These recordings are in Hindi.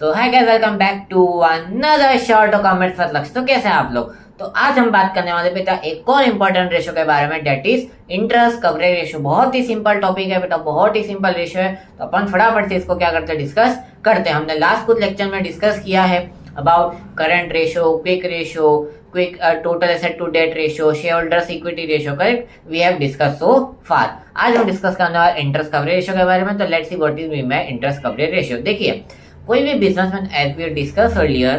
So hi guys, welcome back to another short comments with Lakshya. तो कैसे हैं आप लोग? तो आज हम बात करने वाले बेटा एक और इम्पोर्टेंट रेशियो के बारे में, debt is interest coverage ratio. बहुत ही सिंपल टॉपिक है बेटा, बहुत ही सिंपल रेशियो है। तो अपन फटाफट से इसको क्या करते हैं, डिस्कस करते हैं। हमने लास्ट कुछ लेक्चर में डिस्कस किया है about current ratio, quick total asset to debt ratio, share holders equity ratio, correct? We have discuss so far. आज हम डिस्कस करने वाले इंटरेस्ट कवरेज रेशियो के बारे में। तो let's see what is mean by interest coverage ratio. देखिए, कोई भी businessman, as we discuss earlier,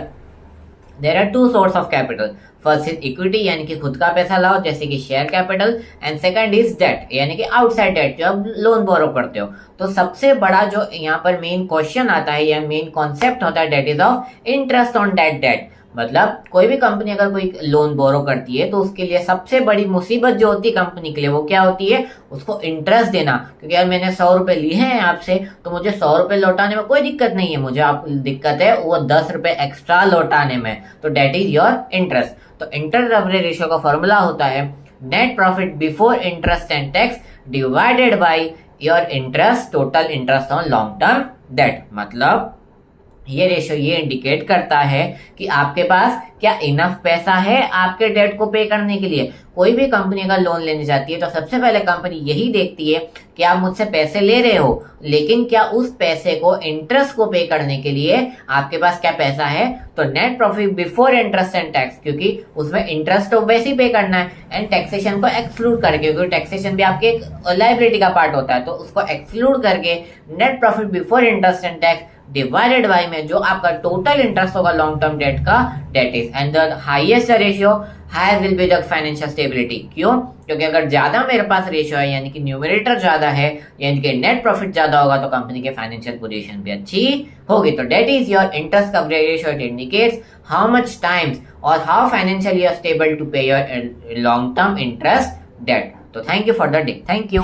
there are two source of capital. First is equity यानी कि खुद का पैसा लाओ, जैसे कि share capital, and second is debt यानी कि आउटसाइड डेट, जो आप लोन बोरो करते हो। तो सबसे बड़ा जो यहाँ पर मेन क्वेश्चन आता है या मेन कॉन्सेप्ट होता है, debt is of interest on debt. Debt मतलब कोई भी कंपनी अगर कोई लोन बोरो करती है तो उसके लिए सबसे बड़ी मुसीबत जो होती है कंपनी के लिए, वो क्या होती है? उसको इंटरेस्ट देना। क्योंकि यार मैंने 100 रुपए लिए हैं आपसे, तो मुझे 100 रुपए लौटाने में कोई दिक्कत नहीं है, मुझे आप दिक्कत है वो 10 रुपए एक्स्ट्रा लौटाने में। तो डेट इज योर इंटरेस्ट। तो इंटरेस्ट कवरेज रेशियो का फॉर्मूला होता है net profit before interest and tax divided by your interest, total interest on long term date. मतलब ये रेशियो ये इंडिकेट करता है कि आपके पास क्या इनफ पैसा है आपके डेट को पे करने के लिए। कोई भी कंपनी अगर लोन लेने जाती है तो सबसे पहले कंपनी यही देखती है कि आप मुझसे पैसे ले रहे हो, लेकिन क्या उस पैसे को इंटरेस्ट को पे करने के लिए आपके पास क्या पैसा है। तो net profit before interest and tax, क्योंकि उसमें इंटरेस्ट तो वैसे ही पे करना है, एंड टैक्सेशन को एक्सक्लूड करके, क्योंकि टैक्सेशन भी आपके लाइबिलिटी का पार्ट होता है, तो उसको एक्सक्लूड करके net profit before interest and tax divided by में जो आपका टोटल इंटरेस्ट होगा लॉन्ग टर्म डेट का, debt is, and the highest ratio higher will be the financial stability. क्यों? क्योंकि अगर ज्यादा मेरे पास रेशियो है, यानी कि न्यूमरेटर ज्यादा है, यानी कि नेट प्रॉफिट ज्यादा होगा, तो कंपनी के फाइनेंशियल पोजीशन भी अच्छी होगी। तो debt is your interest coverage ratio. It indicates how much times और how financially you are stable to pay your long term interest debt. तो thank you for the day, thank you.